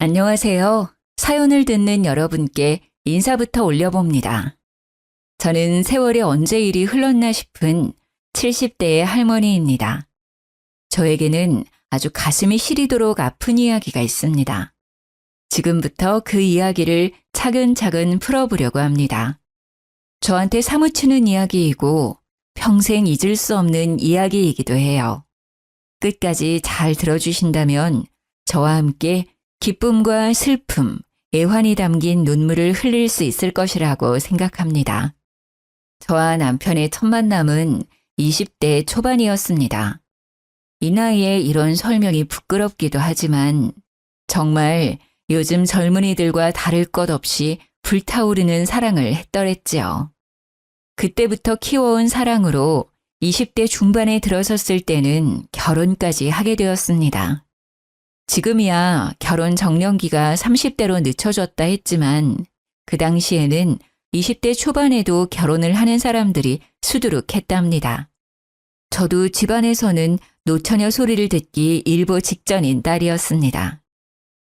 안녕하세요. 사연을 듣는 여러분께 인사부터 올려봅니다. 저는 세월이 언제 이리 흘렀나 싶은 70대의 할머니입니다. 저에게는 아주 가슴이 시리도록 아픈 이야기가 있습니다. 지금부터 그 이야기를 차근차근 풀어보려고 합니다. 저한테 사무치는 이야기이고 평생 잊을 수 없는 이야기이기도 해요. 끝까지 잘 들어주신다면 저와 함께 기쁨과 슬픔, 애환이 담긴 눈물을 흘릴 수 있을 것이라고 생각합니다. 저와 남편의 첫 만남은 20대 초반이었습니다. 이 나이에 이런 설명이 부끄럽기도 하지만 정말 요즘 젊은이들과 다를 것 없이 불타오르는 사랑을 했더랬지요. 그때부터 키워온 사랑으로 20대 중반에 들어섰을 때는 결혼까지 하게 되었습니다. 지금이야 결혼 정년기가 30대로 늦춰졌다 했지만 그 당시에는 20대 초반에도 결혼을 하는 사람들이 수두룩했답니다. 저도 집안에서는 노처녀 소리를 듣기 일보 직전인 딸이었습니다.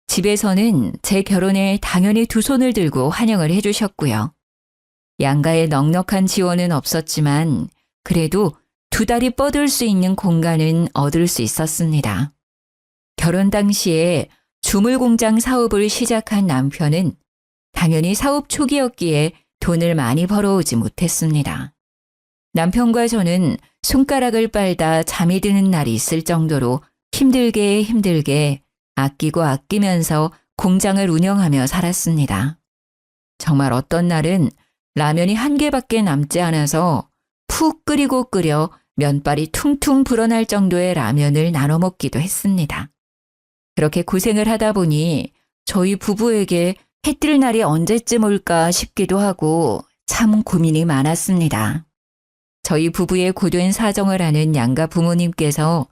집에서는 제 결혼에 당연히 두 손을 들고 환영을 해주셨고요. 양가의 넉넉한 지원은 없었지만 그래도 두 다리 뻗을 수 있는 공간은 얻을 수 있었습니다. 결혼 당시에 주물공장 사업을 시작한 남편은 당연히 사업 초기였기에 돈을 많이 벌어오지 못했습니다. 남편과 저는 손가락을 빨다 잠이 드는 날이 있을 정도로 힘들게 아끼고 아끼면서 공장을 운영하며 살았습니다. 정말 어떤 날은 라면이 한 개밖에 남지 않아서 푹 끓여 면발이 퉁퉁 불어날 정도의 라면을 나눠 먹기도 했습니다. 그렇게 고생을 하다 보니 저희 부부에게 해 뜰 날이 언제쯤 올까 싶기도 하고 참 고민이 많았습니다. 저희 부부의 고된 사정을 아는 양가 부모님께서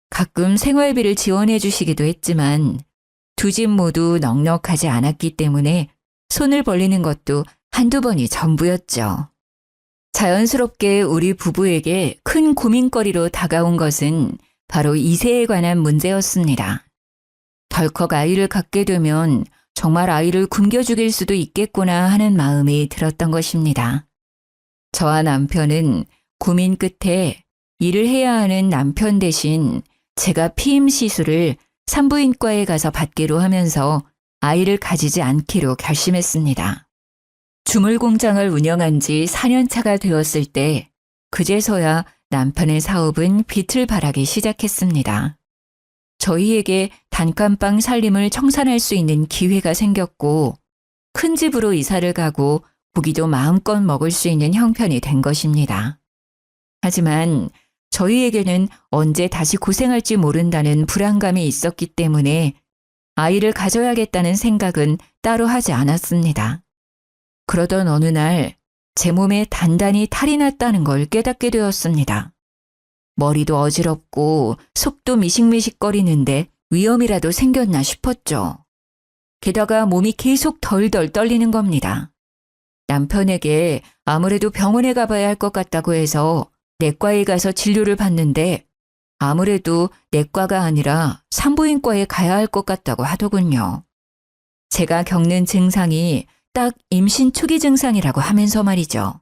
가끔 생활비를 지원해 주시기도 했지만 두 집 모두 넉넉하지 않았기 때문에 손을 벌리는 것도 한두 번이 전부였죠. 자연스럽게 우리 부부에게 큰 고민거리로 다가온 것은 바로 이세에 관한 문제였습니다. 덜컥 아이를 갖게 되면 정말 아이를 굶겨 죽일 수도 있겠구나 하는 마음이 들었던 것입니다. 저와 남편은 고민 끝에 일을 해야 하는 남편 대신 제가 피임 시술을 산부인과에 가서 받기로 하면서 아이를 가지지 않기로 결심했습니다. 주물공장을 운영한 지 4년 차가 되었을 때 그제서야 남편의 사업은 빛을 발하기 시작했습니다. 저희에게 단칸방 살림을 청산할 수 있는 기회가 생겼고 큰 집으로 이사를 가고 고기도 마음껏 먹을 수 있는 형편이 된 것입니다. 하지만 저희에게는 언제 다시 고생할지 모른다는 불안감이 있었기 때문에 아이를 가져야겠다는 생각은 따로 하지 않았습니다. 그러던 어느 날 제 몸에 단단히 탈이 났다는 걸 깨닫게 되었습니다. 머리도 어지럽고 속도 미식미식거리는데 위험이라도 생겼나 싶었죠. 게다가 몸이 계속 덜덜 떨리는 겁니다. 남편에게 아무래도 병원에 가봐야 할 것 같다고 해서 내과에 가서 진료를 받는데 아무래도 내과가 아니라 산부인과에 가야 할 것 같다고 하더군요. 제가 겪는 증상이 딱 임신 초기 증상이라고 하면서 말이죠.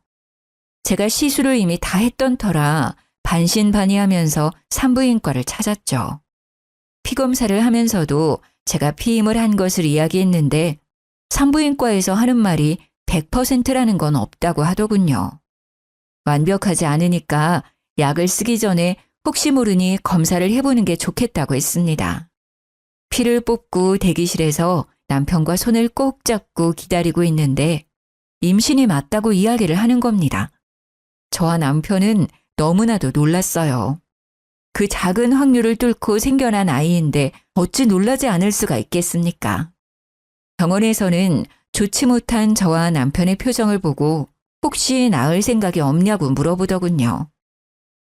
제가 시술을 이미 다 했던 터라 반신반의하면서 산부인과를 찾았죠. 피검사를 하면서도 제가 피임을 한 것을 이야기했는데 산부인과에서 하는 말이 100%라는 건 없다고 하더군요. 완벽하지 않으니까 약을 쓰기 전에 혹시 모르니 검사를 해보는 게 좋겠다고 했습니다. 피를 뽑고 대기실에서 남편과 손을 꼭 잡고 기다리고 있는데 임신이 맞다고 이야기를 하는 겁니다. 저와 남편은 너무나도 놀랐어요. 그 작은 확률을 뚫고 생겨난 아이인데 어찌 놀라지 않을 수가 있겠습니까? 병원에서는 좋지 못한 저와 남편의 표정을 보고 혹시 낳을 생각이 없냐고 물어보더군요.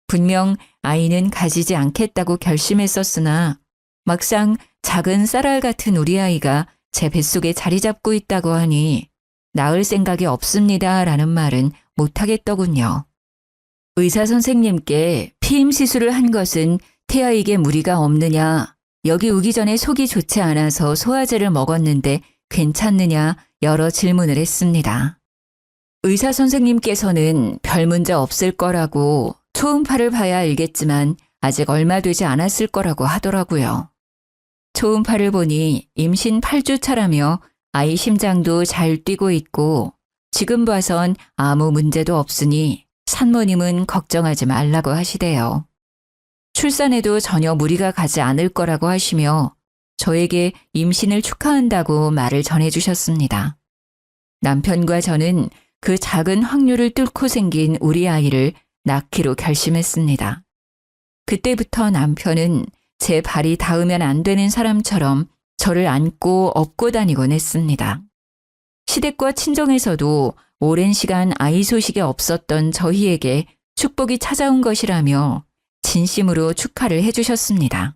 분명 아이는 가지지 않겠다고 결심했었으나 막상 작은 쌀알 같은 우리 아이가 제 뱃속에 자리 잡고 있다고 하니 낳을 생각이 없습니다 라는 말은 못하겠더군요. 의사 선생님께 피임 시술을 한 것은 태아에게 무리가 없느냐, 여기 오기 전에 속이 좋지 않아서 소화제를 먹었는데 괜찮느냐 여러 질문을 했습니다. 의사 선생님께서는 별 문제 없을 거라고 초음파를 봐야 알겠지만 아직 얼마 되지 않았을 거라고 하더라고요. 초음파를 보니 임신 8주차라며 아이 심장도 잘 뛰고 있고 지금 봐선 아무 문제도 없으니 산모님은 걱정하지 말라고 하시대요. 출산에도 전혀 무리가 가지 않을 거라고 하시며 저에게 임신을 축하한다고 말을 전해주셨습니다. 남편과 저는 그 작은 확률을 뚫고 생긴 우리 아이를 낳기로 결심했습니다. 그때부터 남편은 제 발이 닿으면 안 되는 사람처럼 저를 안고 업고 다니곤 했습니다. 시댁과 친정에서도 오랜 시간 아이 소식이 없었던 저희에게 축복이 찾아온 것이라며 진심으로 축하를 해주셨습니다.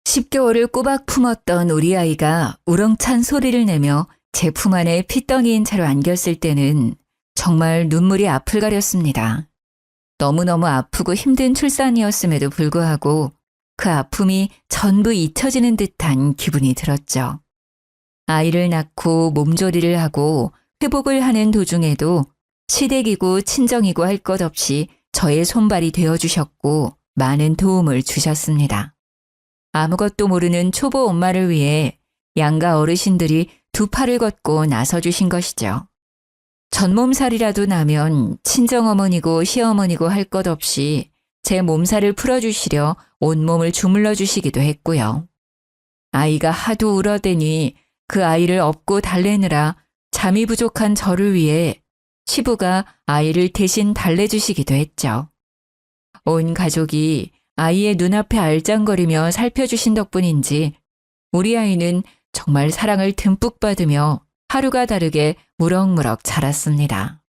10개월을 꼬박 품었던 우리 아이가 우렁찬 소리를 내며 제 품 안에 핏덩이인 채로 안겼을 때는 정말 눈물이 앞을 가렸습니다. 너무너무 아프고 힘든 출산이었음에도 불구하고 그 아픔이 전부 잊혀지는 듯한 기분이 들었죠. 아이를 낳고 몸조리를 하고 회복을 하는 도중에도 시댁이고 친정이고 할 것 없이 저의 손발이 되어주셨고 많은 도움을 주셨습니다. 아무것도 모르는 초보 엄마를 위해 양가 어르신들이 두 팔을 걷고 나서주신 것이죠. 전몸살이라도 나면 친정어머니고 시어머니고 할 것 없이 제 몸살을 풀어주시려 온몸을 주물러 주시기도 했고요. 아이가 하도 울어대니 그 아이를 업고 달래느라 잠이 부족한 저를 위해 시부가 아이를 대신 달래주시기도 했죠. 온 가족이 아이의 눈앞에 알짱거리며 살펴주신 덕분인지 우리 아이는 정말 사랑을 듬뿍 받으며 하루가 다르게 무럭무럭 자랐습니다.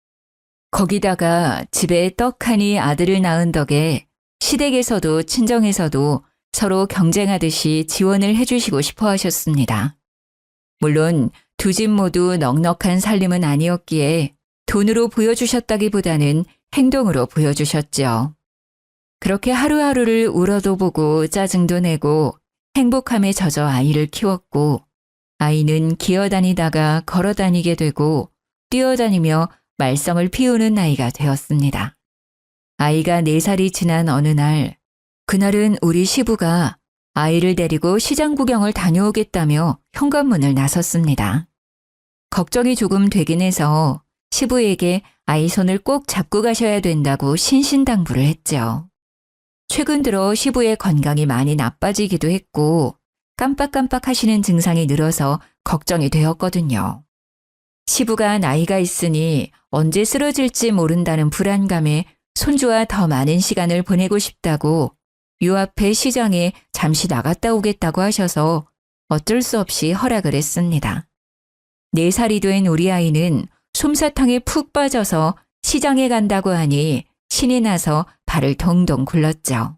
거기다가 집에 떡하니 아들을 낳은 덕에 시댁에서도 친정에서도 서로 경쟁하듯이 지원을 해주시고 싶어 하셨습니다. 물론 두 집 모두 넉넉한 살림은 아니었기에 돈으로 보여주셨다기보다는 행동으로 보여주셨죠. 그렇게 하루하루를 울어도 보고 짜증도 내고 행복함에 젖어 아이를 키웠고 아이는 기어다니다가 걸어다니게 되고 뛰어다니며 말썽을 피우는 나이가 되었습니다. 아이가 4살이 지난 어느 날, 그날은 우리 시부가 아이를 데리고 시장 구경을 다녀오겠다며 현관문을 나섰습니다. 걱정이 조금 되긴 해서 시부에게 아이 손을 꼭 잡고 가셔야 된다고 신신당부를 했죠. 최근 들어 시부의 건강이 많이 나빠지기도 했고 깜빡깜빡 하시는 증상이 늘어서 걱정이 되었거든요. 시부가 나이가 있으니 언제 쓰러질지 모른다는 불안감에 손주와 더 많은 시간을 보내고 싶다고 요 앞에 시장에 잠시 나갔다 오겠다고 하셔서 어쩔 수 없이 허락을 했습니다. 4살이 된 우리 아이는 솜사탕에 푹 빠져서 시장에 간다고 하니 신이 나서 발을 동동 굴렀죠.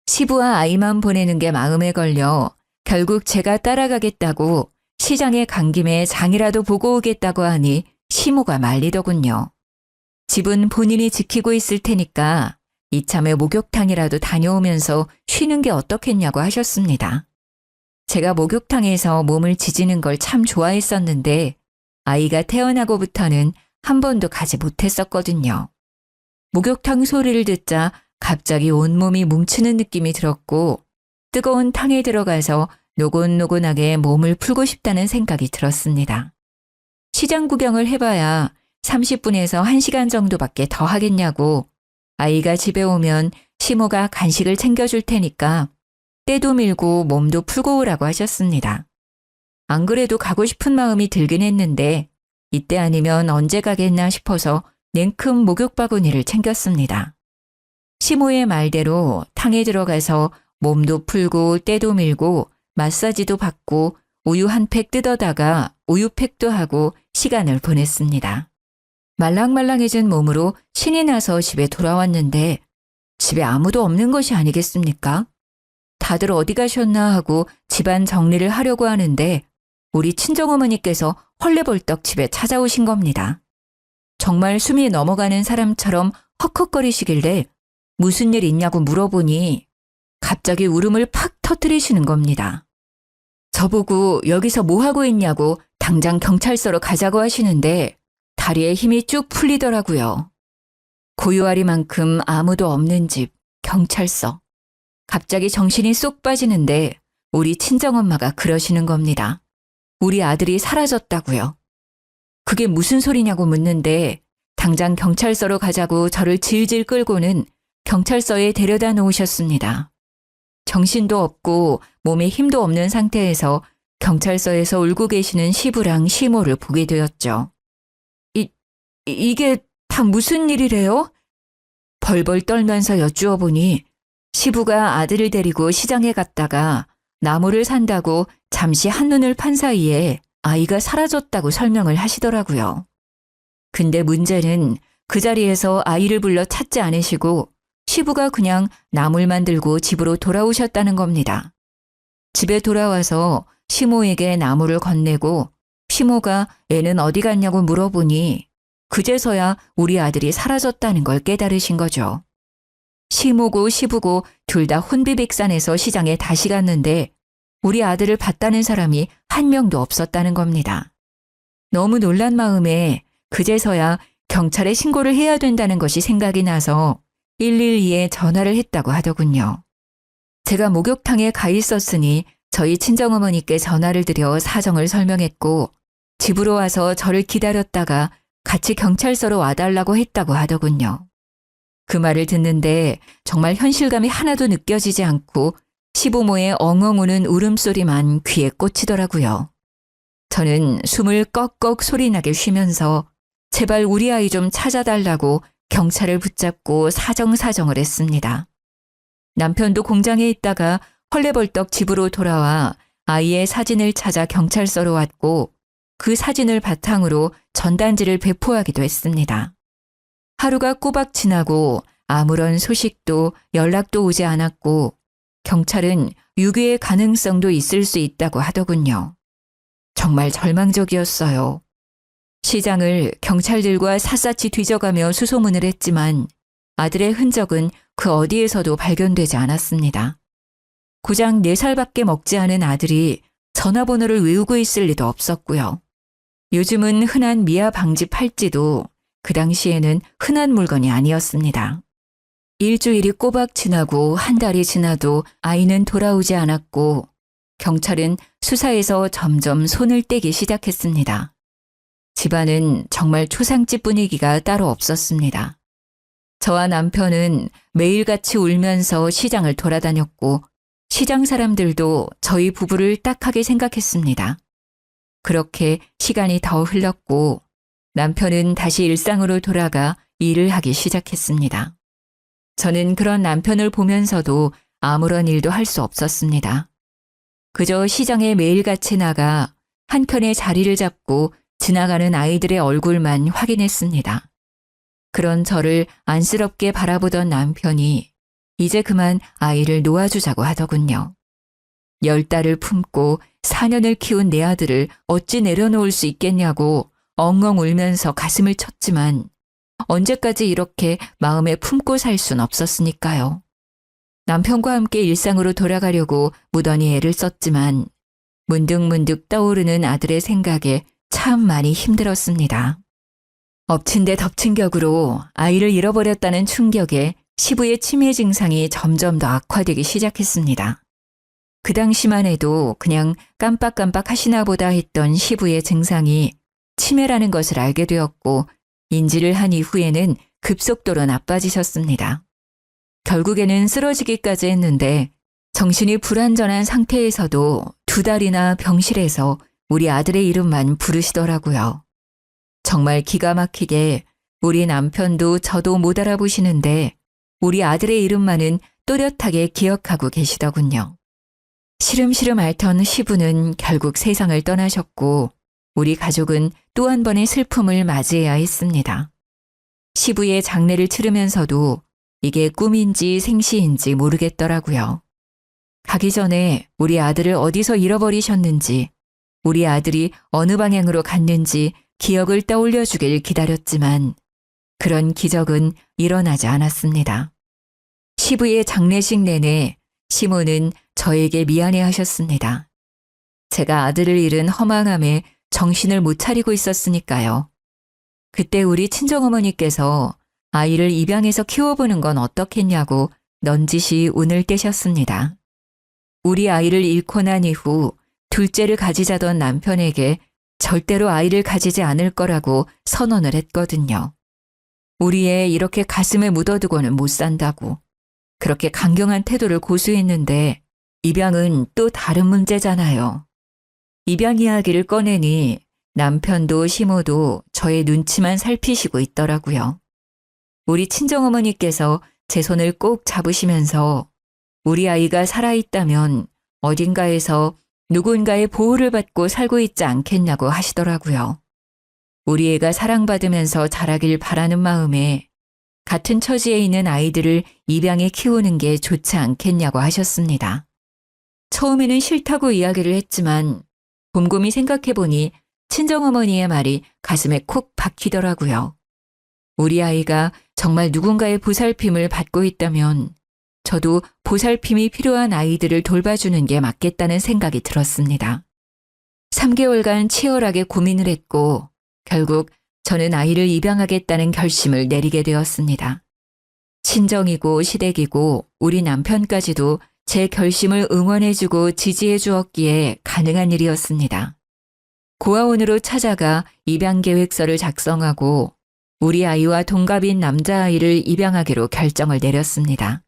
시부와 아이만 보내는 게 마음에 걸려 결국 제가 따라가겠다고 시장에 간 김에 장이라도 보고 오겠다고 하니 시모가 말리더군요. 집은 본인이 지키고 있을 테니까 이참에 목욕탕이라도 다녀오면서 쉬는 게 어떻겠냐고 하셨습니다. 제가 목욕탕에서 몸을 지지는 걸 참 좋아했었는데 아이가 태어나고부터는 한 번도 가지 못했었거든요. 목욕탕 소리를 듣자 갑자기 온몸이 뭉치는 느낌이 들었고 뜨거운 탕에 들어가서 노곤노곤하게 몸을 풀고 싶다는 생각이 들었습니다. 시장 구경을 해봐야 30분에서 1시간 정도밖에 더 하겠냐고 아이가 집에 오면 시모가 간식을 챙겨줄 테니까 때도 밀고 몸도 풀고 오라고 하셨습니다. 안 그래도 가고 싶은 마음이 들긴 했는데 이때 아니면 언제 가겠나 싶어서 냉큼 목욕 바구니를 챙겼습니다. 시모의 말대로 탕에 들어가서 몸도 풀고 때도 밀고 마사지도 받고 우유 한 팩 뜯어다가 우유팩도 하고 시간을 보냈습니다. 말랑말랑해진 몸으로 신이 나서 집에 돌아왔는데 집에 아무도 없는 것이 아니겠습니까? 다들 어디 가셨나 하고 집안 정리를 하려고 하는데 우리 친정어머니께서 헐레벌떡 집에 찾아오신 겁니다. 정말 숨이 넘어가는 사람처럼 헉헉거리시길래 무슨 일 있냐고 물어보니 갑자기 울음을 팍 터뜨리시는 겁니다. 저보고 여기서 뭐 하고 있냐고 당장 경찰서로 가자고 하시는데 다리에 힘이 쭉 풀리더라고요. 고요하리만큼 아무도 없는 집, 경찰서. 갑자기 정신이 쏙 빠지는데 우리 친정엄마가 그러시는 겁니다. 우리 아들이 사라졌다고요. 그게 무슨 소리냐고 묻는데 당장 경찰서로 가자고 저를 질질 끌고는 경찰서에 데려다 놓으셨습니다. 정신도 없고 몸에 힘도 없는 상태에서 경찰서에서 울고 계시는 시부랑 시모를 보게 되었죠. 이게 다 무슨 일이래요? 벌벌 떨면서 여쭈어 보니 시부가 아들을 데리고 시장에 갔다가 나무를 산다고 잠시 한눈을 판 사이에 아이가 사라졌다고 설명을 하시더라고요. 근데 문제는 그 자리에서 아이를 불러 찾지 않으시고 시부가 그냥 나물만 들고 집으로 돌아오셨다는 겁니다. 집에 돌아와서 시모에게 나무를 건네고 시모가 애는 어디 갔냐고 물어보니 그제서야 우리 아들이 사라졌다는 걸 깨달으신 거죠. 시모고 시부고 둘 다 혼비백산해서 시장에 다시 갔는데 우리 아들을 봤다는 사람이 한 명도 없었다는 겁니다. 너무 놀란 마음에 그제서야 경찰에 신고를 해야 된다는 것이 생각이 나서 112에 전화를 했다고 하더군요. 제가 목욕탕에 가 있었으니 저희 친정어머니께 전화를 드려 사정을 설명했고 집으로 와서 저를 기다렸다가 같이 경찰서로 와달라고 했다고 하더군요. 그 말을 듣는데 정말 현실감이 하나도 느껴지지 않고 시부모의 엉엉 우는 울음소리만 귀에 꽂히더라고요. 저는 숨을 꺽꺽 소리나게 쉬면서 제발 우리 아이 좀 찾아달라고 경찰을 붙잡고 사정을 했습니다. 남편도 공장에 있다가 헐레벌떡 집으로 돌아와 아이의 사진을 찾아 경찰서로 왔고 그 사진을 바탕으로 전단지를 배포하기도 했습니다. 하루가 꼬박 지나고 아무런 소식도 연락도 오지 않았고 경찰은 유괴의 가능성도 있을 수 있다고 하더군요. 정말 절망적이었어요. 시장을 경찰들과 샅샅이 뒤져가며 수소문을 했지만 아들의 흔적은 그 어디에서도 발견되지 않았습니다. 고작 4살밖에 먹지 않은 아들이 전화번호를 외우고 있을 리도 없었고요. 요즘은 흔한 미아 방지 팔찌도 그 당시에는 흔한 물건이 아니었습니다. 일주일이 꼬박 지나고 한 달이 지나도 아이는 돌아오지 않았고 경찰은 수사에서 점점 손을 떼기 시작했습니다. 집안은 정말 초상집 분위기가 따로 없었습니다. 저와 남편은 매일같이 울면서 시장을 돌아다녔고 시장 사람들도 저희 부부를 딱하게 생각했습니다. 그렇게 시간이 더 흘렀고 남편은 다시 일상으로 돌아가 일을 하기 시작했습니다. 저는 그런 남편을 보면서도 아무런 일도 할 수 없었습니다. 그저 시장에 매일같이 나가 한켠에 자리를 잡고 지나가는 아이들의 얼굴만 확인했습니다. 그런 저를 안쓰럽게 바라보던 남편이 이제 그만 아이를 놓아주자고 하더군요. 10달을 품고 4년을 키운 내 아들을 어찌 내려놓을 수 있겠냐고 엉엉 울면서 가슴을 쳤지만 언제까지 이렇게 마음에 품고 살 순 없었으니까요. 남편과 함께 일상으로 돌아가려고 무던히 애를 썼지만 문득문득 떠오르는 아들의 생각에 참 많이 힘들었습니다. 엎친 데 덮친 격으로 아이를 잃어버렸다는 충격에 시부의 치매 증상이 점점 더 악화되기 시작했습니다. 그 당시만 해도 그냥 깜빡깜빡 하시나 보다 했던 시부의 증상이 치매라는 것을 알게 되었고 인지를 한 이후에는 급속도로 나빠지셨습니다. 결국에는 쓰러지기까지 했는데 정신이 불완전한 상태에서도 2달이나 병실에서 우리 아들의 이름만 부르시더라고요. 정말 기가 막히게 우리 남편도 저도 못 알아보시는데 우리 아들의 이름만은 또렷하게 기억하고 계시더군요. 시름시름 앓던 시부는 결국 세상을 떠나셨고 우리 가족은 또 한 번의 슬픔을 맞이해야 했습니다. 시부의 장례를 치르면서도 이게 꿈인지 생시인지 모르겠더라고요. 가기 전에 우리 아들을 어디서 잃어버리셨는지, 우리 아들이 어느 방향으로 갔는지 기억을 떠올려 주길 기다렸지만 그런 기적은 일어나지 않았습니다. 시부의 장례식 내내 시모는 저에게 미안해 하셨습니다. 제가 아들을 잃은 허망함에 정신을 못 차리고 있었으니까요. 그때 우리 친정어머니께서 아이를 입양해서 키워보는 건 어떻겠냐고 넌지시 운을 떼셨습니다. 우리 아이를 잃고 난 이후 둘째를 가지자던 남편에게 절대로 아이를 가지지 않을 거라고 선언을 했거든요. 우리 애 이렇게 가슴에 묻어두고는 못 산다고. 그렇게 강경한 태도를 고수했는데 입양은 또 다른 문제잖아요. 입양 이야기를 꺼내니 남편도 시모도 저의 눈치만 살피시고 있더라고요. 우리 친정어머니께서 제 손을 꼭 잡으시면서 우리 아이가 살아있다면 어딘가에서 누군가의 보호를 받고 살고 있지 않겠냐고 하시더라고요. 우리 애가 사랑받으면서 자라길 바라는 마음에 같은 처지에 있는 아이들을 입양해 키우는 게 좋지 않겠냐고 하셨습니다. 처음에는 싫다고 이야기를 했지만 곰곰이 생각해보니 친정어머니의 말이 가슴에 콕 박히더라고요. 우리 아이가 정말 누군가의 보살핌을 받고 있다면 저도 보살핌이 필요한 아이들을 돌봐주는 게 맞겠다는 생각이 들었습니다. 3개월간 치열하게 고민을 했고 결국 저는 아이를 입양하겠다는 결심을 내리게 되었습니다. 친정이고 시댁이고 우리 남편까지도 제 결심을 응원해주고 지지해 주었기에 가능한 일이었습니다. 고아원으로 찾아가 입양 계획서를 작성하고 우리 아이와 동갑인 남자아이를 입양하기로 결정을 내렸습니다.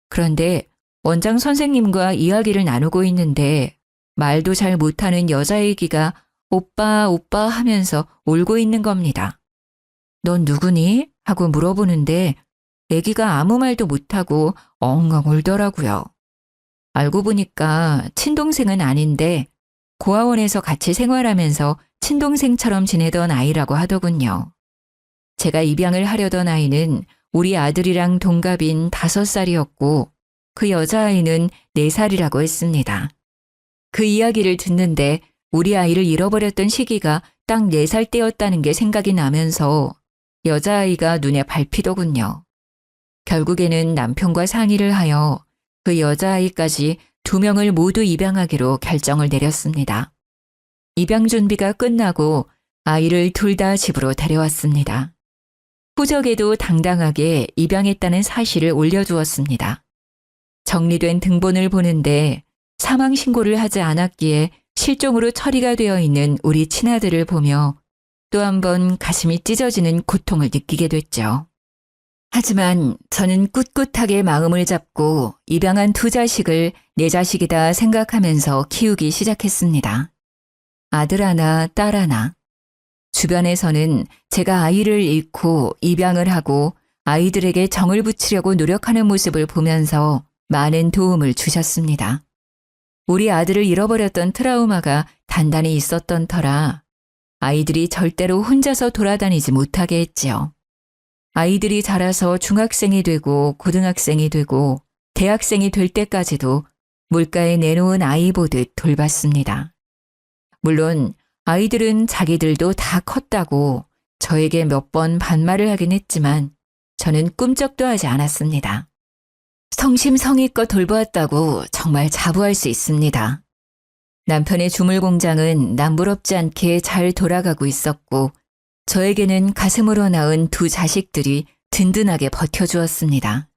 그런데 원장 선생님과 이야기를 나누고 있는데 말도 잘 못하는 여자애기가 오빠, 오빠 하면서 울고 있는 겁니다. 넌 누구니? 하고 물어보는데 애기가 아무 말도 못하고 엉엉 울더라고요. 알고 보니까 친동생은 아닌데 고아원에서 같이 생활하면서 친동생처럼 지내던 아이라고 하더군요. 제가 입양을 하려던 아이는 우리 아들이랑 동갑인 5살이었고 그 여자아이는 4살이라고 했습니다. 그 이야기를 듣는데 우리 아이를 잃어버렸던 시기가 딱 4살 때였다는 게 생각이 나면서 여자아이가 눈에 밟히더군요. 결국에는 남편과 상의를 하여 그 여자아이까지 2명을 모두 입양하기로 결정을 내렸습니다. 입양 준비가 끝나고 아이를 둘 다 집으로 데려왔습니다. 후적에도 당당하게 입양했다는 사실을 올려두었습니다. 정리된 등본을 보는데 사망 신고를 하지 않았기에 실종으로 처리가 되어 있는 우리 친아들을 보며 또 한 번 가슴이 찢어지는 고통을 느끼게 됐죠. 하지만 저는 꿋꿋하게 마음을 잡고 입양한 2자식을 내 자식이다 생각하면서 키우기 시작했습니다. 아들 하나, 딸 하나. 주변에서는 제가 아이를 잃고 입양을 하고 아이들에게 정을 붙이려고 노력하는 모습을 보면서 많은 도움을 주셨습니다. 우리 아들을 잃어버렸던 트라우마가 단단히 있었던 터라 아이들이 절대로 혼자서 돌아다니지 못하게 했지요. 아이들이 자라서 중학생이 되고 고등학생이 되고 대학생이 될 때까지도 물가에 내놓은 아이 보듯 돌봤습니다. 물론 아이들은 자기들도 다 컸다고 저에게 몇 번 반말을 하긴 했지만 저는 꿈쩍도 하지 않았습니다. 성심성의껏 돌보았다고 정말 자부할 수 있습니다. 남편의 주물 공장은 남부럽지 않게 잘 돌아가고 있었고 저에게는 가슴으로 낳은 2자식들이 든든하게 버텨주었습니다.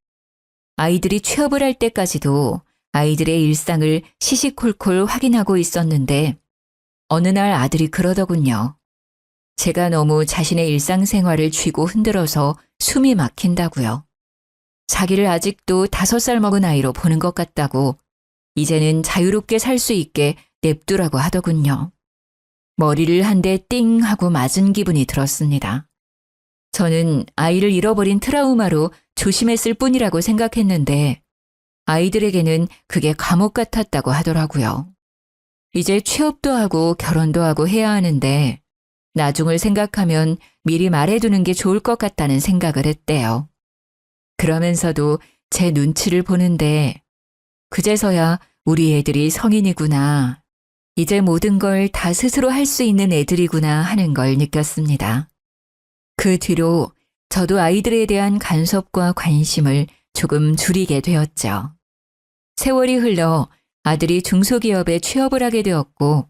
아이들이 취업을 할 때까지도 아이들의 일상을 시시콜콜 확인하고 있었는데 어느 날 아들이 그러더군요. 제가 너무 자신의 일상생활을 쥐고 흔들어서 숨이 막힌다고요. 자기를 아직도 5살 먹은 아이로 보는 것 같다고 이제는 자유롭게 살 수 있게 냅두라고 하더군요. 머리를 한 대 띵 하고 맞은 기분이 들었습니다. 저는 아이를 잃어버린 트라우마로 조심했을 뿐이라고 생각했는데 아이들에게는 그게 감옥 같았다고 하더라고요. 이제 취업도 하고 결혼도 하고 해야 하는데 나중을 생각하면 미리 말해두는 게 좋을 것 같다는 생각을 했대요. 그러면서도 제 눈치를 보는데 그제서야 우리 애들이 성인이구나. 이제 모든 걸 다 스스로 할 수 있는 애들이구나 하는 걸 느꼈습니다. 그 뒤로 저도 아이들에 대한 간섭과 관심을 조금 줄이게 되었죠. 세월이 흘러 아들이 중소기업에 취업을 하게 되었고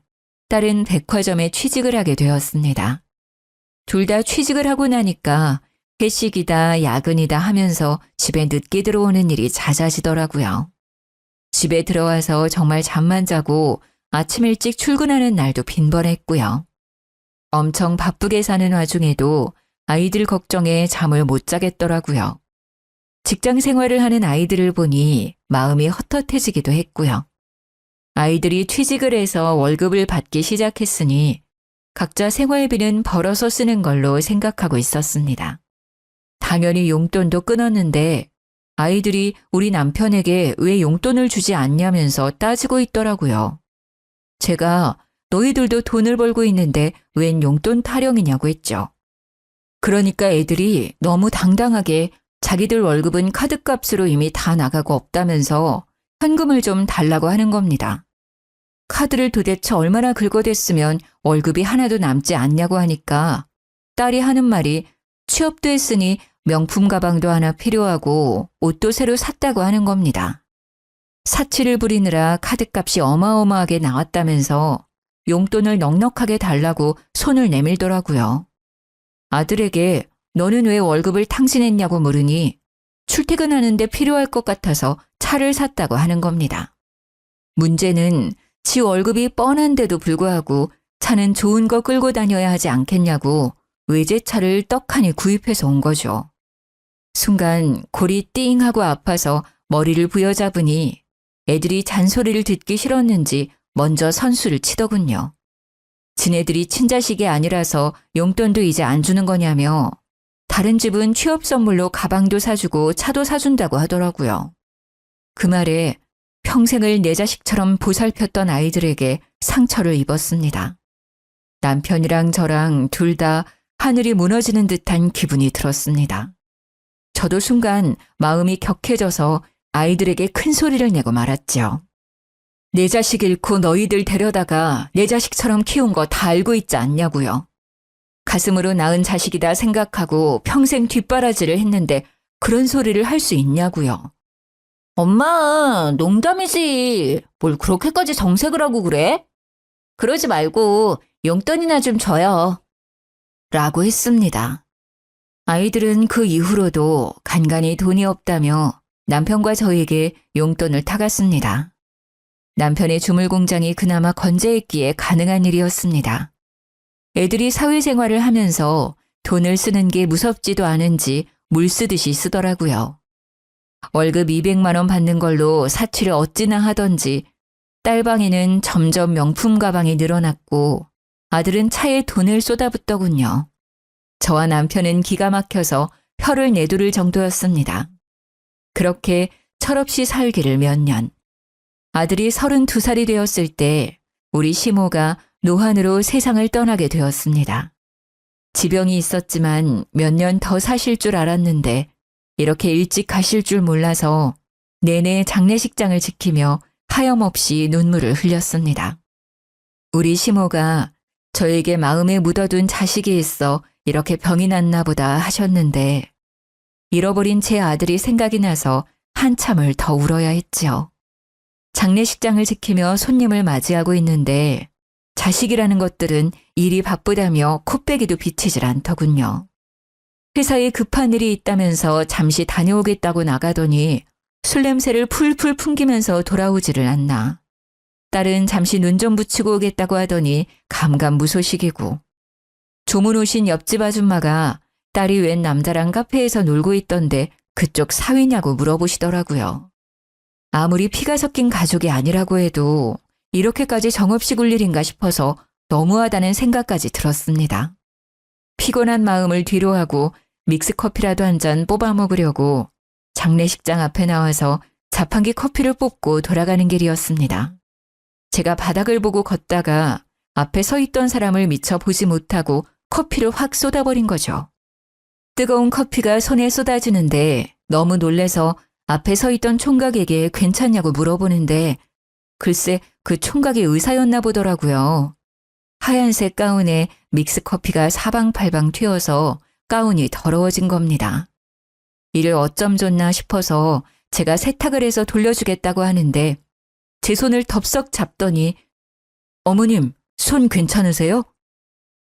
딸은 백화점에 취직을 하게 되었습니다. 둘 다 취직을 하고 나니까 회식이다 야근이다 하면서 집에 늦게 들어오는 일이 잦아지더라고요. 집에 들어와서 정말 잠만 자고 아침 일찍 출근하는 날도 빈번했고요. 엄청 바쁘게 사는 와중에도 아이들 걱정에 잠을 못 자겠더라고요. 직장 생활을 하는 아이들을 보니 마음이 헛헛해지기도 했고요. 아이들이 취직을 해서 월급을 받기 시작했으니 각자 생활비는 벌어서 쓰는 걸로 생각하고 있었습니다. 당연히 용돈도 끊었는데 아이들이 우리 남편에게 왜 용돈을 주지 않냐면서 따지고 있더라고요. 제가 너희들도 돈을 벌고 있는데 웬 용돈 타령이냐고 했죠. 그러니까 애들이 너무 당당하게 자기들 월급은 카드값으로 이미 다 나가고 없다면서 현금을 좀 달라고 하는 겁니다. 카드를 도대체 얼마나 긁어댔으면 월급이 하나도 남지 않냐고 하니까 딸이 하는 말이 취업도 했으니 명품 가방도 하나 필요하고 옷도 새로 샀다고 하는 겁니다. 사치를 부리느라 카드값이 어마어마하게 나왔다면서 용돈을 넉넉하게 달라고 손을 내밀더라고요. 아들에게 너는 왜 월급을 탕진했냐고 물으니 출퇴근하는데 필요할 것 같아서 차를 샀다고 하는 겁니다. 문제는 지 월급이 뻔한데도 불구하고 차는 좋은 거 끌고 다녀야 하지 않겠냐고 외제차를 떡하니 구입해서 온 거죠. 순간 골이 띵하고 아파서 머리를 부여잡으니 애들이 잔소리를 듣기 싫었는지 먼저 선수를 치더군요. 지네들이 친자식이 아니라서 용돈도 이제 안 주는 거냐며 다른 집은 취업 선물로 가방도 사주고 차도 사준다고 하더라고요. 그 말에 평생을 내 자식처럼 보살폈던 아이들에게 상처를 입었습니다. 남편이랑 저랑 둘 다 하늘이 무너지는 듯한 기분이 들었습니다. 저도 순간 마음이 격해져서 아이들에게 큰 소리를 내고 말았죠. 내 자식 잃고 너희들 데려다가 내 자식처럼 키운 거 다 알고 있지 않냐고요. 가슴으로 낳은 자식이다 생각하고 평생 뒷바라지를 했는데 그런 소리를 할 수 있냐고요. 엄마, 농담이지. 뭘 그렇게까지 정색을 하고 그래? 그러지 말고 용돈이나 좀 줘요. 라고 했습니다. 아이들은 그 이후로도 간간히 돈이 없다며 남편과 저에게 용돈을 타갔습니다. 남편의 주물 공장이 그나마 건재했기에 가능한 일이었습니다. 애들이 사회생활을 하면서 돈을 쓰는 게 무섭지도 않은지 물 쓰듯이 쓰더라고요. 월급 200만 원 받는 걸로 사치를 어찌나 하던지 딸방에는 점점 명품 가방이 늘어났고 아들은 차에 돈을 쏟아붓더군요. 저와 남편은 기가 막혀서 혀를 내두를 정도였습니다. 그렇게 철없이 살기를 몇 년. 아들이 32살이 되었을 때 우리 시모가 노환으로 세상을 떠나게 되었습니다. 지병이 있었지만 몇 년 더 사실 줄 알았는데 이렇게 일찍 가실 줄 몰라서 내내 장례식장을 지키며 하염없이 눈물을 흘렸습니다. 우리 시모가 저에게 마음에 묻어둔 자식이 있어 이렇게 병이 났나 보다 하셨는데 잃어버린 제 아들이 생각이 나서 한참을 더 울어야 했지요. 장례식장을 지키며 손님을 맞이하고 있는데 자식이라는 것들은 일이 바쁘다며 코빼기도 비치질 않더군요. 회사에 급한 일이 있다면서 잠시 다녀오겠다고 나가더니 술 냄새를 풀풀 풍기면서 돌아오지를 않나. 딸은 잠시 눈 좀 붙이고 오겠다고 하더니 감감무소식이고. 조문 오신 옆집 아줌마가 딸이 웬 남자랑 카페에서 놀고 있던데 그쪽 사위냐고 물어보시더라고요. 아무리 피가 섞인 가족이 아니라고 해도 이렇게까지 정없이 굴 일인가 싶어서 너무하다는 생각까지 들었습니다. 피곤한 마음을 뒤로하고 믹스커피라도 한 잔 뽑아 먹으려고 장례식장 앞에 나와서 자판기 커피를 뽑고 돌아가는 길이었습니다. 제가 바닥을 보고 걷다가 앞에 서 있던 사람을 미처 보지 못하고 커피를 확 쏟아버린 거죠. 뜨거운 커피가 손에 쏟아지는데 너무 놀래서 앞에 서 있던 총각에게 괜찮냐고 물어보는데 글쎄 그 총각이 의사였나 보더라고요. 하얀색 가운에 믹스커피가 사방팔방 튀어서 가운이 더러워진 겁니다. 이를 어쩜 좋나 싶어서 제가 세탁을 해서 돌려주겠다고 하는데 제 손을 덥석 잡더니 어머님, 손 괜찮으세요?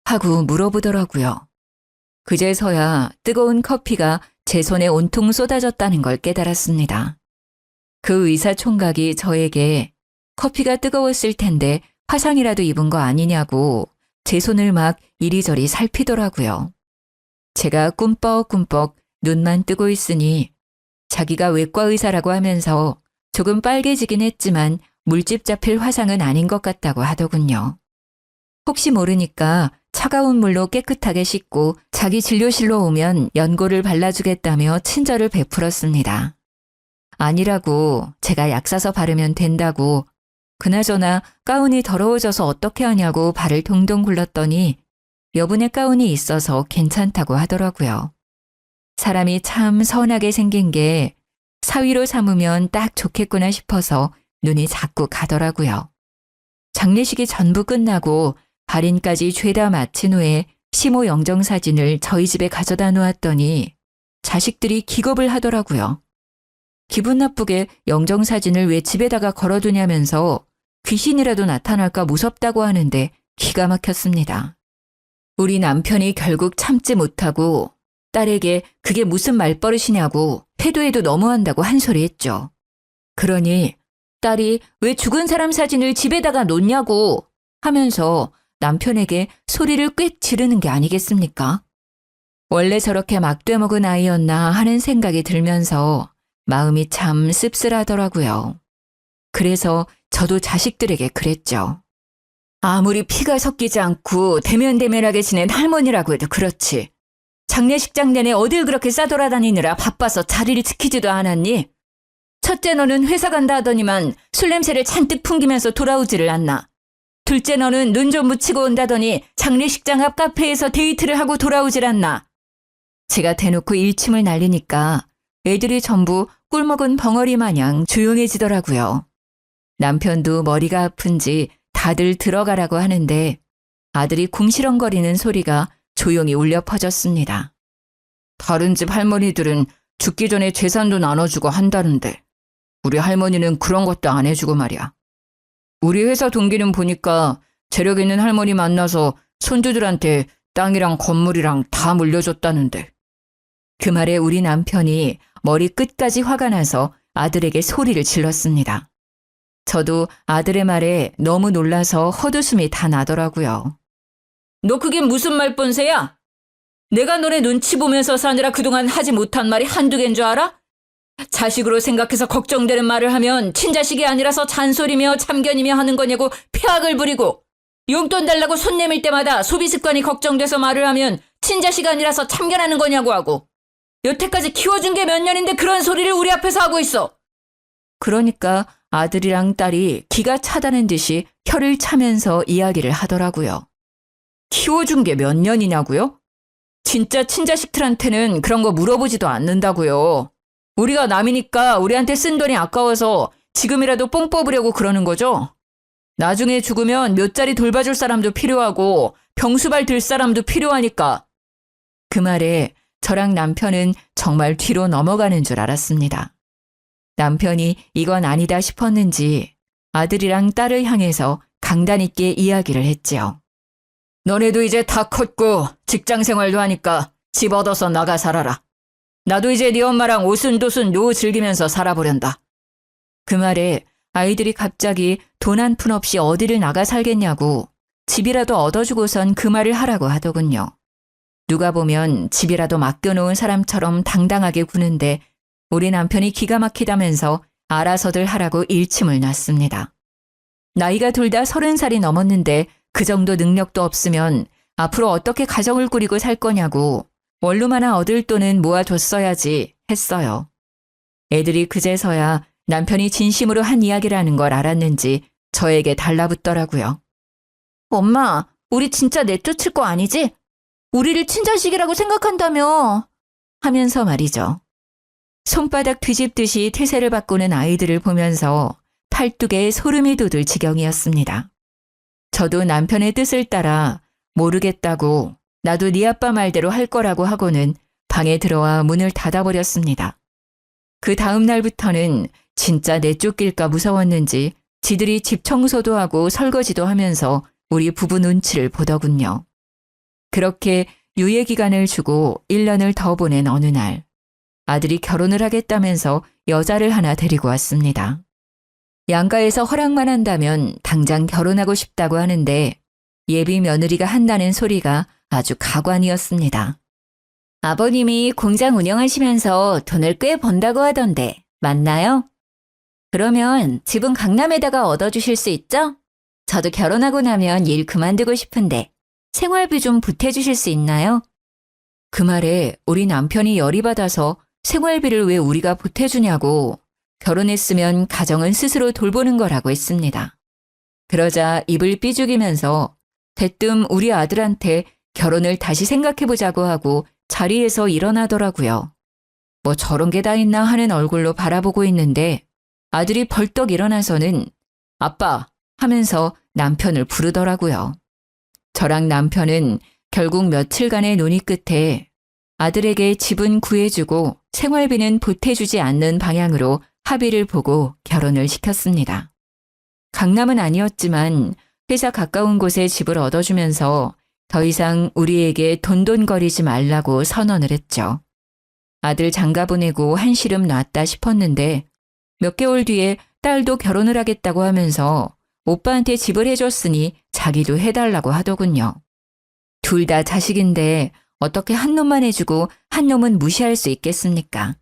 하고 물어보더라고요. 그제서야 뜨거운 커피가 제 손에 온통 쏟아졌다는 걸 깨달았습니다. 그 의사 총각이 저에게 커피가 뜨거웠을 텐데 화상이라도 입은 거 아니냐고 제 손을 막 이리저리 살피더라고요. 제가 꿈뻑꿈뻑 눈만 뜨고 있으니 자기가 외과 의사라고 하면서 조금 빨개지긴 했지만 물집 잡힐 화상은 아닌 것 같다고 하더군요. 혹시 모르니까 차가운 물로 깨끗하게 씻고 자기 진료실로 오면 연고를 발라주겠다며 친절을 베풀었습니다. 아니라고 제가 약 사서 바르면 된다고 그나저나 가운이 더러워져서 어떻게 하냐고 발을 동동 굴렀더니 여분의 가운이 있어서 괜찮다고 하더라고요. 사람이 참 선하게 생긴 게 사위로 삼으면 딱 좋겠구나 싶어서 눈이 자꾸 가더라고요. 장례식이 전부 끝나고 발인까지 죄다 마친 후에 시모 영정사진을 저희 집에 가져다 놓았더니 자식들이 기겁을 하더라고요. 기분 나쁘게 영정사진을 왜 집에다가 걸어두냐면서 귀신이라도 나타날까 무섭다고 하는데 기가 막혔습니다. 우리 남편이 결국 참지 못하고 딸에게 그게 무슨 말버릇이냐고 해도 해도 너무한다고 한 소리 했죠. 그러니 딸이 왜 죽은 사람 사진을 집에다가 놓냐고 하면서 남편에게 소리를 꽥 지르는 게 아니겠습니까? 원래 저렇게 막되먹은 아이였나 하는 생각이 들면서 마음이 참 씁쓸하더라고요. 그래서 저도 자식들에게 그랬죠. 아무리 피가 섞이지 않고 대면대면하게 지낸 할머니라고 해도 그렇지. 장례식장 내내 어딜 그렇게 싸돌아다니느라 바빠서 자리를 지키지도 않았니? 첫째 너는 회사 간다 하더니만 술 냄새를 잔뜩 풍기면서 돌아오지를 않나. 둘째 너는 눈 좀 묻히고 온다더니 장례식장 앞 카페에서 데이트를 하고 돌아오질 않나. 제가 대놓고 일침을 날리니까 애들이 전부 꿀먹은 벙어리 마냥 조용해지더라고요. 남편도 머리가 아픈지 다들 들어가라고 하는데 아들이 궁시렁거리는 소리가 조용히 울려 퍼졌습니다. 다른 집 할머니들은 죽기 전에 재산도 나눠주고 한다는데 우리 할머니는 그런 것도 안 해주고 말이야. 우리 회사 동기는 보니까 재력 있는 할머니 만나서 손주들한테 땅이랑 건물이랑 다 물려줬다는데. 그 말에 우리 남편이 머리 끝까지 화가 나서 아들에게 소리를 질렀습니다. 저도 아들의 말에 너무 놀라서 헛웃음이 다 나더라고요. 너 그게 무슨 말본세야? 내가 너네 눈치 보면서 사느라 그동안 하지 못한 말이 한두 개인 줄 알아? 자식으로 생각해서 걱정되는 말을 하면 친자식이 아니라서 잔소리며 참견이며 하는 거냐고 폐악을 부리고 용돈 달라고 손 내밀 때마다 소비 습관이 걱정돼서 말을 하면 친자식 아니라서 참견하는 거냐고 하고 여태까지 키워준 게 몇 년인데 그런 소리를 우리 앞에서 하고 있어. 그러니까 아들이랑 딸이 기가 차다는 듯이 혀를 차면서 이야기를 하더라고요. 키워준 게 몇 년이냐고요? 진짜 친자식들한테는 그런 거 물어보지도 않는다고요. 우리가 남이니까 우리한테 쓴 돈이 아까워서 지금이라도 뽕 뽑으려고 그러는 거죠? 나중에 죽으면 몇 자리 돌봐줄 사람도 필요하고 병수발 들 사람도 필요하니까. 그 말에 저랑 남편은 정말 뒤로 넘어가는 줄 알았습니다. 남편이 이건 아니다 싶었는지 아들이랑 딸을 향해서 강단 있게 이야기를 했지요. 너네도 이제 다 컸고 직장 생활도 하니까 집 얻어서 나가 살아라. 나도 이제 네 엄마랑 오순도순 노후 즐기면서 살아보련다. 그 말에 아이들이 갑자기 돈 한 푼 없이 어디를 나가 살겠냐고 집이라도 얻어주고선 그 말을 하라고 하더군요. 누가 보면 집이라도 맡겨놓은 사람처럼 당당하게 구는데 우리 남편이 기가 막히다면서 알아서들 하라고 일침을 놨습니다. 나이가 둘 다 30살이 넘었는데 그 정도 능력도 없으면 앞으로 어떻게 가정을 꾸리고 살 거냐고 원룸 하나 얻을 돈은 모아뒀어야지 했어요. 애들이 그제서야 남편이 진심으로 한 이야기라는 걸 알았는지 저에게 달라붙더라고요. 엄마, 우리 진짜 내쫓을 거 아니지? 우리를 친자식이라고 생각한다며 하면서 말이죠. 손바닥 뒤집듯이 태세를 바꾸는 아이들을 보면서 팔뚝에 소름이 돋을 지경이었습니다. 저도 남편의 뜻을 따라 모르겠다고 나도 네 아빠 말대로 할 거라고 하고는 방에 들어와 문을 닫아버렸습니다. 그 다음 날부터는 진짜 내쫓길까 무서웠는지 지들이 집 청소도 하고 설거지도 하면서 우리 부부 눈치를 보더군요. 그렇게 유예 기간을 주고 1년을 더 보낸 어느 날, 아들이 결혼을 하겠다면서 여자를 하나 데리고 왔습니다. 양가에서 허락만 한다면 당장 결혼하고 싶다고 하는데 예비 며느리가 한다는 소리가 아주 가관이었습니다. 아버님이 공장 운영하시면서 돈을 꽤 번다고 하던데 맞나요? 그러면 집은 강남에다가 얻어주실 수 있죠? 저도 결혼하고 나면 일 그만두고 싶은데 생활비 좀 보태주실 수 있나요? 그 말에 우리 남편이 열이 받아서 생활비를 왜 우리가 보태주냐고 결혼했으면 가정은 스스로 돌보는 거라고 했습니다. 그러자 입을 삐죽이면서 대뜸 우리 아들한테 결혼을 다시 생각해보자고 하고 자리에서 일어나더라고요. 뭐 저런 게 다 있나 하는 얼굴로 바라보고 있는데 아들이 벌떡 일어나서는 아빠 하면서 남편을 부르더라고요. 저랑 남편은 결국 며칠간의 논의 끝에 아들에게 집은 구해주고 생활비는 보태주지 않는 방향으로 합의를 보고 결혼을 시켰습니다. 강남은 아니었지만 회사 가까운 곳에 집을 얻어주면서 더 이상 우리에게 돈돈거리지 말라고 선언을 했죠. 아들 장가 보내고 한시름 놨다 싶었는데 몇 개월 뒤에 딸도 결혼을 하겠다고 하면서 오빠한테 집을 해줬으니 자기도 해달라고 하더군요. 둘 다 자식인데 어떻게 한 놈만 해주고 한 놈은 무시할 수 있겠습니까?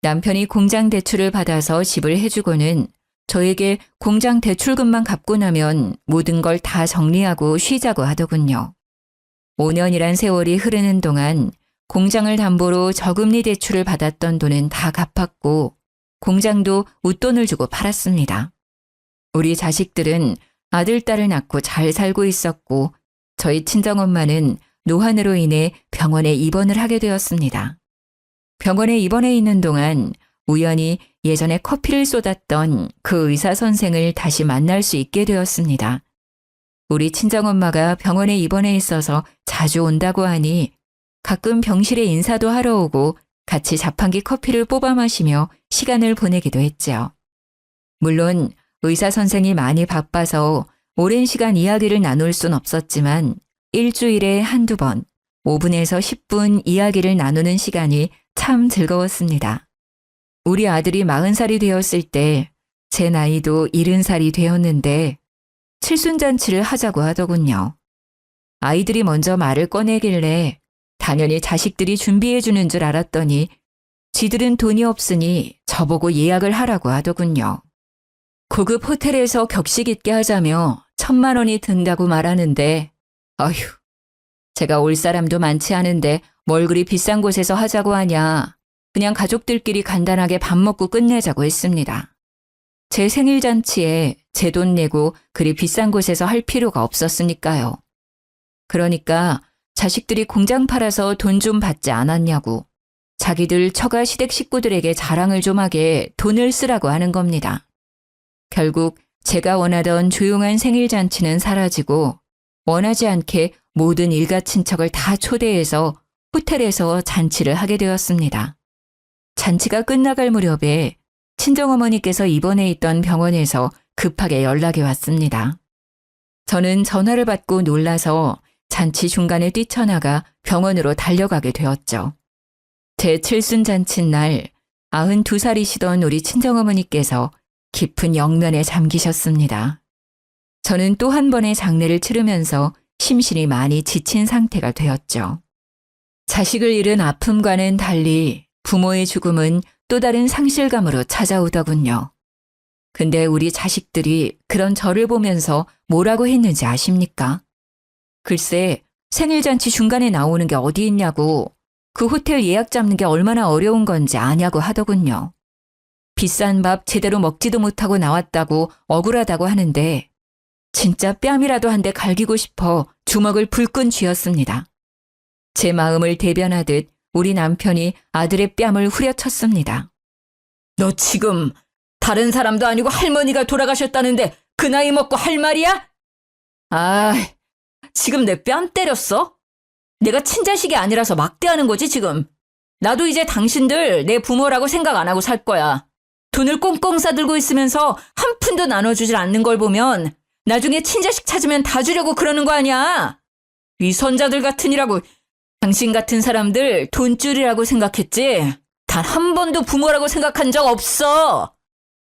남편이 공장 대출을 받아서 집을 해주고는 저에게 공장 대출금만 갚고 나면 모든 걸 다 정리하고 쉬자고 하더군요. 5년이란 세월이 흐르는 동안 공장을 담보로 저금리 대출을 받았던 돈은 다 갚았고 공장도 웃돈을 주고 팔았습니다. 우리 자식들은 아들, 딸을 낳고 잘 살고 있었고 저희 친정엄마는 노환으로 인해 병원에 입원을 하게 되었습니다. 병원에 입원해 있는 동안 우연히 예전에 커피를 쏟았던 그 의사 선생을 다시 만날 수 있게 되었습니다. 우리 친정엄마가 병원에 입원해 있어서 자주 온다고 하니 가끔 병실에 인사도 하러 오고 같이 자판기 커피를 뽑아 마시며 시간을 보내기도 했죠. 물론 의사 선생이 많이 바빠서 오랜 시간 이야기를 나눌 순 없었지만 일주일에 한두 번 5분에서 10분 이야기를 나누는 시간이 참 즐거웠습니다. 우리 아들이 40살이 되었을 때 제 나이도 70살이 되었는데 칠순잔치를 하자고 하더군요. 아이들이 먼저 말을 꺼내길래 당연히 자식들이 준비해 주는 줄 알았더니 지들은 돈이 없으니 저보고 예약을 하라고 하더군요. 고급 호텔에서 격식 있게 하자며 1,000만 원이 든다고 말하는데 어휴, 제가 올 사람도 많지 않은데 뭘 그리 비싼 곳에서 하자고 하냐. 그냥 가족들끼리 간단하게 밥 먹고 끝내자고 했습니다. 제 생일잔치에 제 돈 내고 그리 비싼 곳에서 할 필요가 없었으니까요. 그러니까 자식들이 공장 팔아서 돈 좀 받지 않았냐고 자기들 처가 시댁 식구들에게 자랑을 좀 하게 돈을 쓰라고 하는 겁니다. 결국 제가 원하던 조용한 생일잔치는 사라지고 원하지 않게 모든 일가 친척을 다 초대해서 호텔에서 잔치를 하게 되었습니다. 잔치가 끝나갈 무렵에 친정어머니께서 입원해 있던 병원에서 급하게 연락이 왔습니다. 저는 전화를 받고 놀라서 잔치 중간에 뛰쳐나가 병원으로 달려가게 되었죠. 제 칠순잔치 날 92살이시던 우리 친정어머니께서 깊은 영면에 잠기셨습니다. 저는 또 한 번의 장례를 치르면서 심신이 많이 지친 상태가 되었죠. 자식을 잃은 아픔과는 달리 부모의 죽음은 또 다른 상실감으로 찾아오더군요. 근데 우리 자식들이 그런 저를 보면서 뭐라고 했는지 아십니까? 글쎄, 생일잔치 중간에 나오는 게 어디 있냐고 그 호텔 예약 잡는 게 얼마나 어려운 건지 아냐고 하더군요. 비싼 밥 제대로 먹지도 못하고 나왔다고 억울하다고 하는데 진짜 뺨이라도 한 대 갈기고 싶어 주먹을 불끈 쥐었습니다. 제 마음을 대변하듯 우리 남편이 아들의 뺨을 후려쳤습니다. 너 지금 다른 사람도 아니고 할머니가 돌아가셨다는데 그 나이 먹고 할 말이야? 아, 지금 내 뺨 때렸어? 내가 친자식이 아니라서 막대하는 거지 지금. 나도 이제 당신들 내 부모라고 생각 안 하고 살 거야. 돈을 꽁꽁 싸들고 있으면서 한 푼도 나눠주질 않는 걸 보면 나중에 친자식 찾으면 다 주려고 그러는 거 아니야. 위선자들 같으니라고. 당신 같은 사람들 돈줄이라고 생각했지? 단 한 번도 부모라고 생각한 적 없어.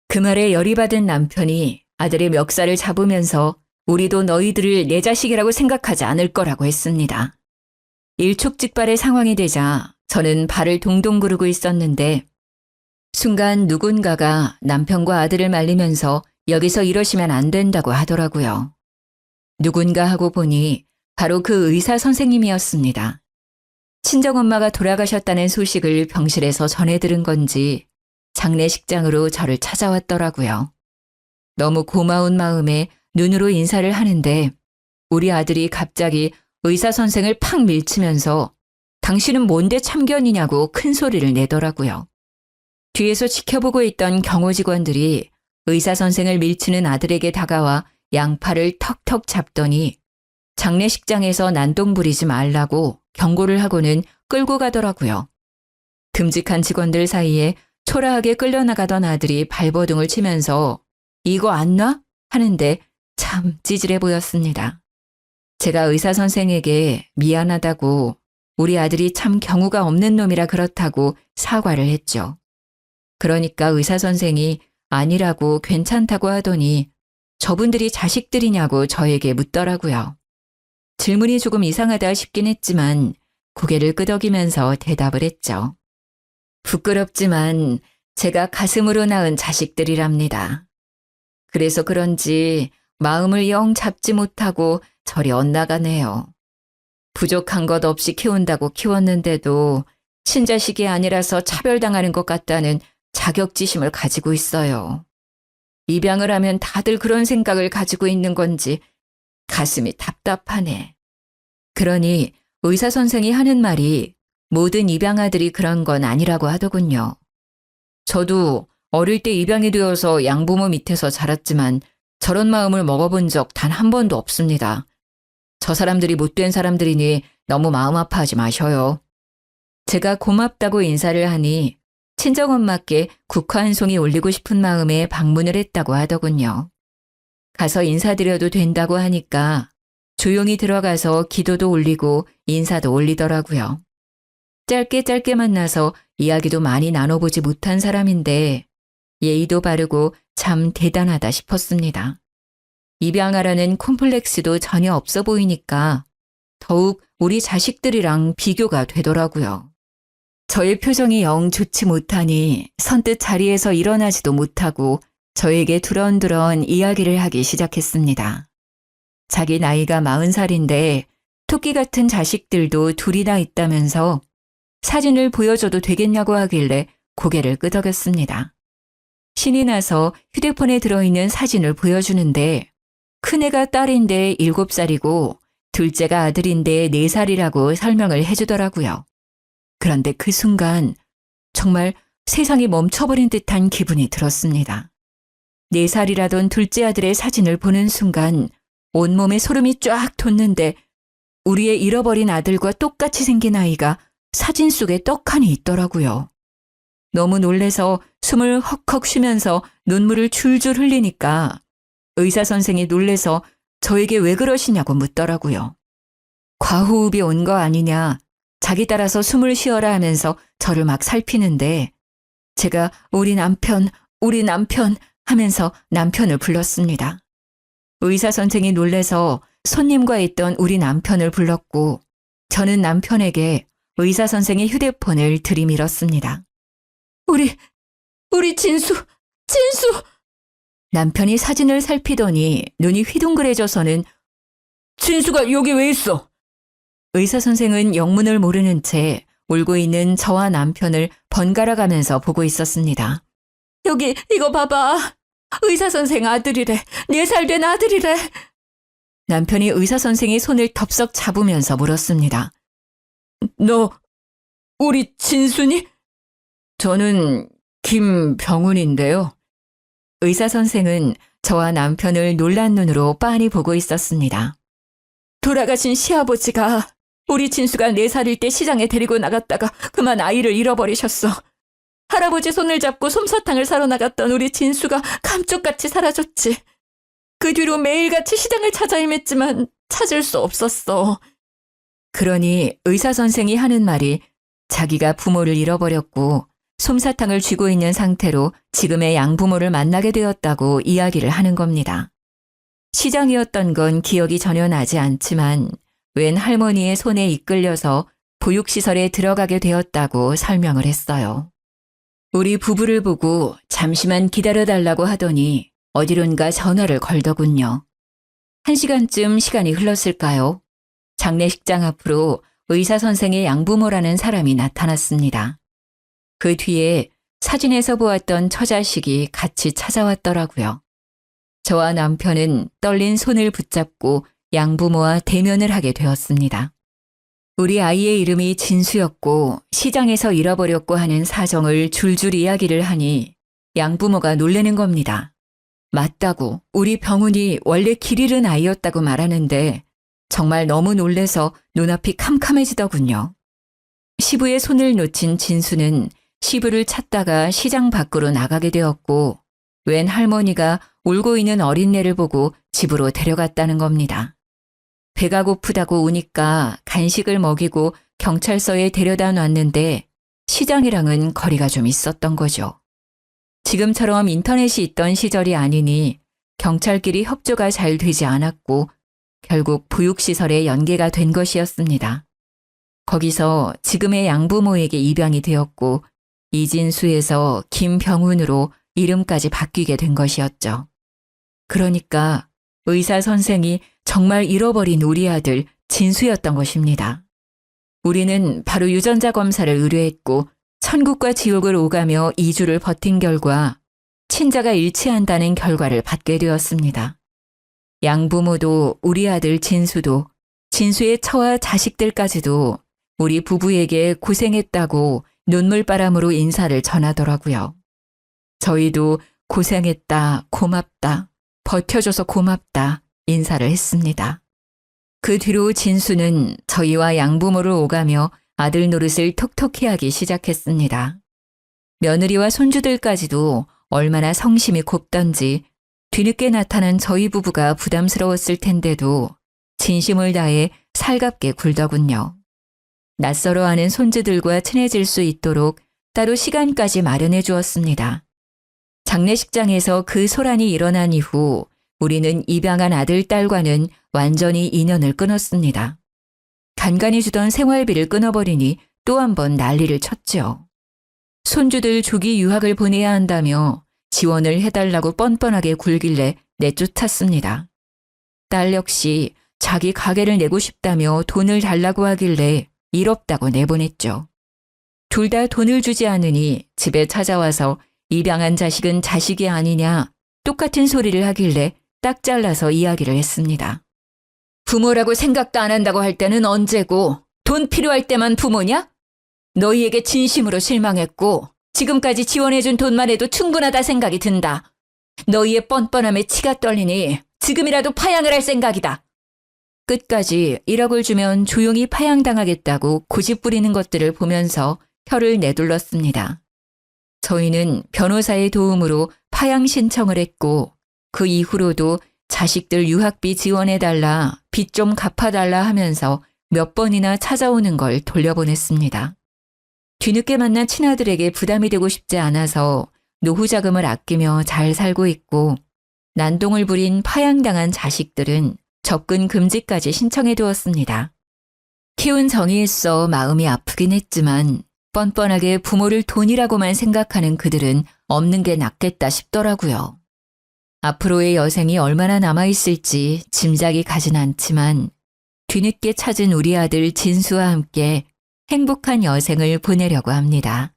그 말에 열이 받은 남편이 아들의 멱살을 잡으면서 우리도 너희들을 내 자식이라고 생각하지 않을 거라고 했습니다. 일촉즉발의 상황이 되자 저는 발을 동동 구르고 있었는데 순간 누군가가 남편과 아들을 말리면서 여기서 이러시면 안 된다고 하더라고요. 누군가 하고 보니 바로 그 의사 선생님이었습니다. 친정엄마가 돌아가셨다는 소식을 병실에서 전해 들은 건지 장례식장으로 저를 찾아왔더라고요. 너무 고마운 마음에 눈으로 인사를 하는데 우리 아들이 갑자기 의사 선생을 팍 밀치면서 당신은 뭔데 참견이냐고 큰 소리를 내더라고요. 뒤에서 지켜보고 있던 경호 직원들이 의사 선생을 밀치는 아들에게 다가와 양팔을 턱턱 잡더니 장례식장에서 난동 부리지 말라고 경고를 하고는 끌고 가더라고요. 듬직한 직원들 사이에 초라하게 끌려나가던 아들이 발버둥을 치면서 이거 안 놔? 하는데 참 찌질해 보였습니다. 제가 의사 선생에게 미안하다고 우리 아들이 참 경우가 없는 놈이라 그렇다고 사과를 했죠. 그러니까 의사 선생이 아니라고 괜찮다고 하더니 저분들이 자식들이냐고 저에게 묻더라고요. 질문이 조금 이상하다 싶긴 했지만 고개를 끄덕이면서 대답을 했죠. 부끄럽지만 제가 가슴으로 낳은 자식들이랍니다. 그래서 그런지 마음을 영 잡지 못하고 저리 엇나가네요. 부족한 것 없이 키운다고 키웠는데도 친자식이 아니라서 차별당하는 것 같다는 자격지심을 가지고 있어요. 입양을 하면 다들 그런 생각을 가지고 있는 건지 가슴이 답답하네. 그러니 의사 선생이 하는 말이 모든 입양아들이 그런 건 아니라고 하더군요. 저도 어릴 때 입양이 되어서 양부모 밑에서 자랐지만 저런 마음을 먹어본 적 단 한 번도 없습니다. 저 사람들이 못된 사람들이니 너무 마음 아파하지 마셔요. 제가 고맙다고 인사를 하니 친정엄마께 국화 한 송이 올리고 싶은 마음에 방문을 했다고 하더군요. 가서 인사드려도 된다고 하니까 조용히 들어가서 기도도 올리고 인사도 올리더라고요. 짧게 만나서 이야기도 많이 나눠보지 못한 사람인데 예의도 바르고 참 대단하다 싶었습니다. 입양하라는 콤플렉스도 전혀 없어 보이니까 더욱 우리 자식들이랑 비교가 되더라고요. 저의 표정이 영 좋지 못하니 선뜻 자리에서 일어나지도 못하고 저에게 두런두런 이야기를 하기 시작했습니다. 자기 나이가 40살인데 토끼 같은 자식들도 둘이나 있다면서 사진을 보여줘도 되겠냐고 하길래 고개를 끄덕였습니다. 신이 나서 휴대폰에 들어있는 사진을 보여주는데 큰애가 딸인데 7살이고 둘째가 아들인데 4살이라고 설명을 해주더라고요. 그런데 그 순간 정말 세상이 멈춰버린 듯한 기분이 들었습니다. 4살이라던 둘째 아들의 사진을 보는 순간 온몸에 소름이 쫙 돋는데 우리의 잃어버린 아들과 똑같이 생긴 아이가 사진 속에 떡하니 있더라고요. 너무 놀래서 숨을 헉헉 쉬면서 눈물을 줄줄 흘리니까 의사 선생이 놀래서 저에게 왜 그러시냐고 묻더라고요. 과호흡이 온 거 아니냐, 자기 따라서 숨을 쉬어라 하면서 저를 막 살피는데 제가 우리 남편 하면서 남편을 불렀습니다. 의사 선생이 놀래서 손님과 있던 우리 남편을 불렀고 저는 남편에게 의사 선생의 휴대폰을 들이밀었습니다. 우리 진수! 남편이 사진을 살피더니 눈이 휘둥그레져서는 진수가 여기 왜 있어? 의사 선생은 영문을 모르는 채 울고 있는 저와 남편을 번갈아 가면서 보고 있었습니다. 여기 이거 봐봐. 의사 선생 아들이래. 4살 된 아들이래. 남편이 의사 선생의 손을 덥석 잡으면서 물었습니다. 너 우리 진순이? 저는 김병훈인데요. 의사 선생은 저와 남편을 놀란 눈으로 빤히 보고 있었습니다. 돌아가신 시아버지가 우리 진수가 4살일 때 시장에 데리고 나갔다가 그만 아이를 잃어버리셨어. 할아버지 손을 잡고 솜사탕을 사러 나갔던 우리 진수가 감쪽같이 사라졌지. 그 뒤로 매일같이 시장을 찾아 헤맸지만 찾을 수 없었어. 그러니 의사 선생이 하는 말이 자기가 부모를 잃어버렸고 솜사탕을 쥐고 있는 상태로 지금의 양부모를 만나게 되었다고 이야기를 하는 겁니다. 시장이었던 건 기억이 전혀 나지 않지만 웬 할머니의 손에 이끌려서 보육시설에 들어가게 되었다고 설명을 했어요. 우리 부부를 보고 잠시만 기다려달라고 하더니 어디론가 전화를 걸더군요. 1시간쯤 시간이 흘렀을까요? 장례식장 앞으로 의사 선생의 양부모라는 사람이 나타났습니다. 그 뒤에 사진에서 보았던 처자식이 같이 찾아왔더라고요. 저와 남편은 떨린 손을 붙잡고 양부모와 대면을 하게 되었습니다. 우리 아이의 이름이 진수였고 시장에서 잃어버렸고 하는 사정을 줄줄 이야기를 하니 양부모가 놀라는 겁니다. 맞다고 우리 병훈이 원래 길 잃은 아이였다고 말하는데 정말 너무 놀래서 눈앞이 캄캄해지더군요. 시부의 손을 놓친 진수는 시부를 찾다가 시장 밖으로 나가게 되었고 웬 할머니가 울고 있는 어린애를 보고 집으로 데려갔다는 겁니다. 배가 고프다고 우니까 간식을 먹이고 경찰서에 데려다 놨는데 시장이랑은 거리가 좀 있었던 거죠. 지금처럼 인터넷이 있던 시절이 아니니 경찰끼리 협조가 잘 되지 않았고 결국 보육시설에 연계가 된 것이었습니다. 거기서 지금의 양부모에게 입양이 되었고 이진수에서 김병훈으로 이름까지 바뀌게 된 것이었죠. 그러니까 의사 선생이 정말 잃어버린 우리 아들 진수였던 것입니다. 우리는 바로 유전자 검사를 의뢰했고 천국과 지옥을 오가며 2주를 버틴 결과 친자가 일치한다는 결과를 받게 되었습니다. 양부모도 우리 아들 진수도 진수의 처와 자식들까지도 우리 부부에게 고생했다고 눈물바람으로 인사를 전하더라고요. 저희도 고생했다, 고맙다, 버텨줘서 고맙다 인사를 했습니다. 그 뒤로 진수는 저희와 양부모를 오가며 아들 노릇을 톡톡히 하기 시작했습니다. 며느리와 손주들까지도 얼마나 성심이 곱던지 뒤늦게 나타난 저희 부부가 부담스러웠을 텐데도 진심을 다해 살갑게 굴더군요. 낯설어하는 손주들과 친해질 수 있도록 따로 시간까지 마련해 주었습니다. 장례식장에서 그 소란이 일어난 이후 우리는 입양한 아들, 딸과는 완전히 인연을 끊었습니다. 간간히 주던 생활비를 끊어버리니 또 한 번 난리를 쳤죠. 손주들 조기 유학을 보내야 한다며 지원을 해달라고 뻔뻔하게 굴길래 내쫓았습니다. 딸 역시 자기 가게를 내고 싶다며 돈을 달라고 하길래 일 없다고 내보냈죠. 둘 다 돈을 주지 않으니 집에 찾아와서 입양한 자식은 자식이 아니냐 똑같은 소리를 하길래 딱 잘라서 이야기를 했습니다. 부모라고 생각도 안 한다고 할 때는 언제고 돈 필요할 때만 부모냐? 너희에게 진심으로 실망했고 지금까지 지원해준 돈만 해도 충분하다 생각이 든다. 너희의 뻔뻔함에 치가 떨리니 지금이라도 파양을 할 생각이다. 끝까지 1억을 주면 조용히 파양당하겠다고 고집부리는 것들을 보면서 혀를 내둘렀습니다. 저희는 변호사의 도움으로 파양 신청을 했고 그 이후로도 자식들 유학비 지원해달라, 빚 좀 갚아달라 하면서 몇 번이나 찾아오는 걸 돌려보냈습니다. 뒤늦게 만난 친아들에게 부담이 되고 싶지 않아서 노후 자금을 아끼며 잘 살고 있고 난동을 부린 파양당한 자식들은 접근 금지까지 신청해 두었습니다. 키운 정이 있어 마음이 아프긴 했지만 뻔뻔하게 부모를 돈이라고만 생각하는 그들은 없는 게 낫겠다 싶더라고요. 앞으로의 여생이 얼마나 남아있을지 짐작이 가진 않지만 뒤늦게 찾은 우리 아들 진수와 함께 행복한 여생을 보내려고 합니다.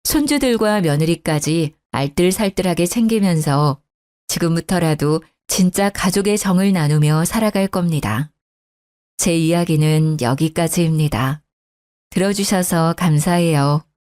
손주들과 며느리까지 알뜰살뜰하게 챙기면서 지금부터라도 진짜 가족의 정을 나누며 살아갈 겁니다. 제 이야기는 여기까지입니다. 들어주셔서 감사해요.